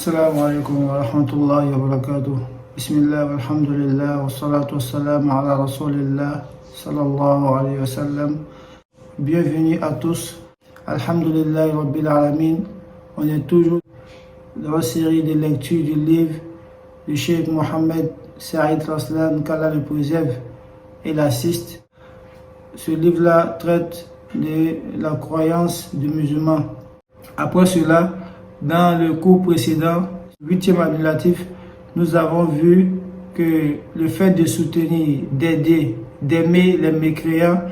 السلام عليكم ورحمة الله وبركاته. بسم الله والحمد لله والصلاة والسلام على رسول الله صلى الله عليه وسلم. Bienvenue à tous. Alhamdulillah Rabbil Alamin. On est toujours dans la série de lectures du livre du Cheikh Mohammed Saïd Raslan, qu'Allah le préserve et l'assiste. Ce livre-là traite de la croyance du musulman. Après cela, dans le cours précédent, 8e annulatif, nous avons vu que le fait de soutenir, d'aider, d'aimer les mécréants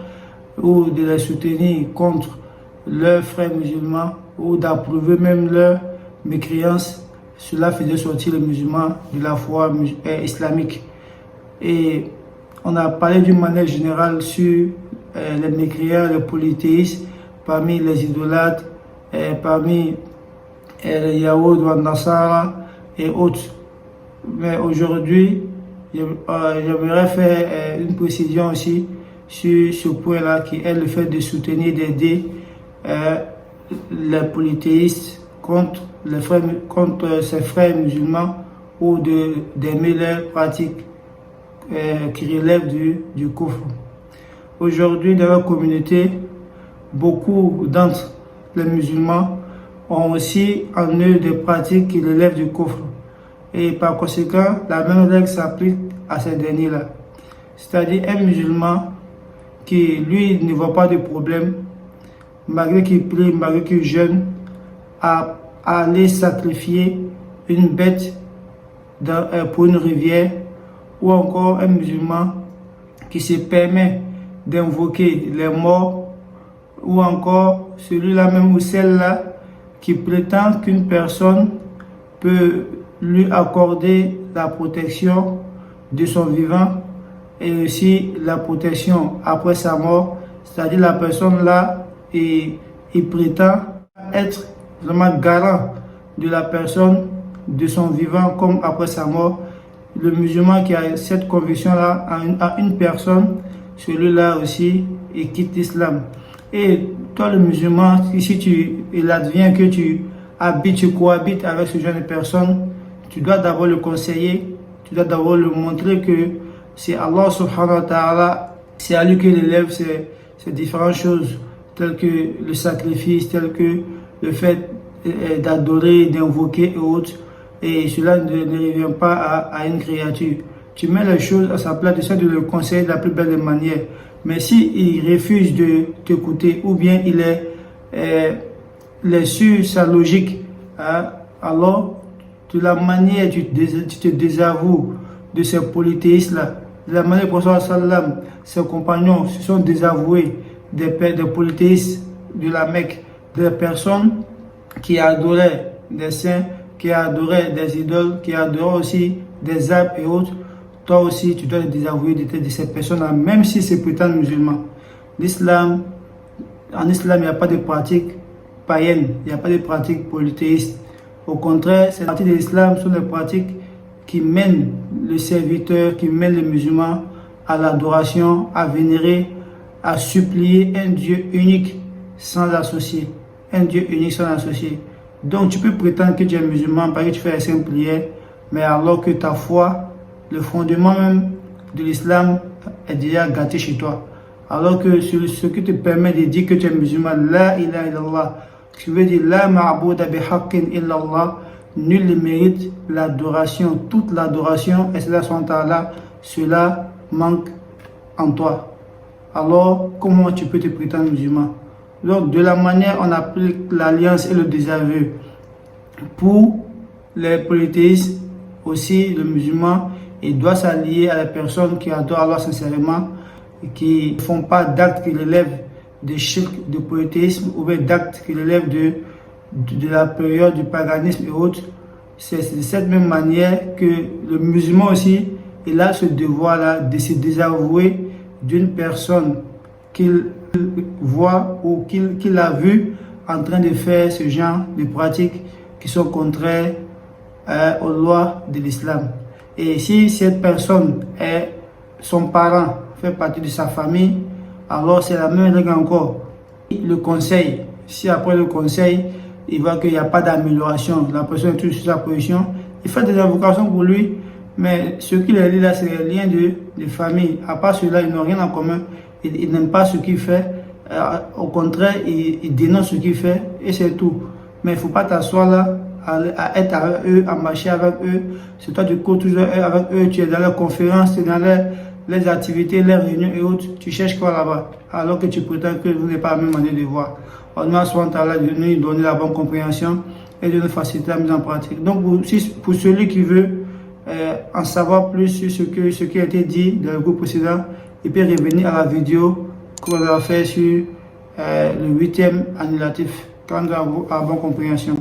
ou de les soutenir contre leurs frères musulmans ou d'approuver même leur mécréance, cela faisait sortir les musulmans de la foi islamique. Et on a parlé d'une manière générale sur les mécréants, les polythéistes, parmi les idolâtres, parmi les Yahoud, les Nasara et autres. Mais aujourd'hui, j'aimerais faire une précision aussi sur ce point-là, qui est le fait de soutenir, d'aider les polythéistes contre ses frères musulmans ou d'aimer leurs pratiques qui relèvent du kufr. Aujourd'hui, dans la communauté, beaucoup d'entre les musulmans ont aussi en eux des pratiques qui relèvent du kufr. Et par conséquent, la même règle s'applique à ces derniers-là. C'est-à-dire un musulman qui, lui, ne voit pas de problème, malgré qu'il prie, malgré qu'il jeûne, à aller sacrifier une bête pour une rivière, ou encore un musulman qui se permet d'invoquer les morts, ou encore celui-là même ou celle-là qui prétend qu'une personne peut lui accorder la protection de son vivant et aussi la protection après sa mort. C'est-à-dire la personne là, il prétend être vraiment garant de la personne, de son vivant comme après sa mort. Le musulman qui a cette conviction-là à une personne, celui-là aussi, il quitte l'islam. Et toi le musulman, si il advient que tu cohabites avec ce genre de personne, tu dois d'abord le conseiller, tu dois d'abord le montrer que c'est Allah subhanahu wa ta'ala, c'est à lui qu'il élève ces différentes choses, telles que le sacrifice, telles que le fait d'adorer, d'invoquer et autres, et cela ne revient pas à une créature. Tu mets les choses à sa place, tu essaies de le conseiller de la plus belle des manières. Mais s'il refuse de t'écouter ou bien il est sur sa logique, alors de la manière tu te désavoues de ces polythéistes-là, de la manière que ses compagnons se sont désavoués des polythéistes de la Mecque, des personnes qui adoraient des saints, qui adoraient des idoles, qui adoraient aussi des arbres et autres. Toi aussi, tu dois te désavouer de ces personnes-là, même si c'est prétendent musulmans. En islam, il n'y a pas de pratique païenne, il n'y a pas de pratique polythéiste. Au contraire, ces pratiques de l'islam sont des pratiques qui mènent le serviteur, qui mènent les musulmans à l'adoration, à vénérer, à supplier un Dieu unique sans associé. Un Dieu unique sans associé. Donc tu peux prétendre que tu es musulman parce que tu fais les 5 prières, mais alors que ta foi, le fondement même de l'islam est déjà gâté chez toi. Alors que ce qui te permet de dire que tu es musulman, la ilaha illallah, qui veut dire la ma'bouda bihaqqin illallah, nul ne mérite l'adoration, toute l'adoration, et cela manque en toi. Alors, comment tu peux te prétendre musulman? Donc, de la manière, on applique l'alliance et le désaveu. Pour les polythéistes, aussi, le musulman, il doit s'allier à les personnes qui adorent Allah sincèrement et qui ne font pas d'actes qui relèvent de shirk, de polythéisme ou bien d'actes qui relèvent de la période du paganisme et autres. C'est de cette même manière que le musulman aussi, il a ce devoir-là de se désavouer d'une personne qu'il voit ou qu'il a vu en train de faire ce genre de pratiques qui sont contraires aux lois de l'islam. Et si cette personne est son parent, fait partie de sa famille, alors c'est la même règle encore. Le conseil, si après le conseil, il voit qu'il n'y a pas d'amélioration, la personne est toujours sur sa position, il fait des invocations pour lui, mais ce qui les lie là, c'est les liens de famille. À part cela, ils n'ont rien en commun, ils n'aiment pas ce qu'il fait, au contraire, ils dénoncent ce qu'il fait, et c'est tout. Mais il ne faut pas t'asseoir là, à être avec eux, à marcher avec eux. C'est toi, tu cours toujours avec eux, tu es dans leurs conférences, tu es dans les activités, les réunions et autres. Tu cherches quoi là-bas? Alors que tu prétends que vous n'avez pas la même manière de voir. On a souvent de nous donner la bonne compréhension et de nous faciliter la mise en pratique. Donc, pour celui qui veut en savoir plus sur ce qui a été dit dans le groupe précédent, il peut revenir à la vidéo qu'on a fait sur le 8e annulatif, quand on a la bonne compréhension.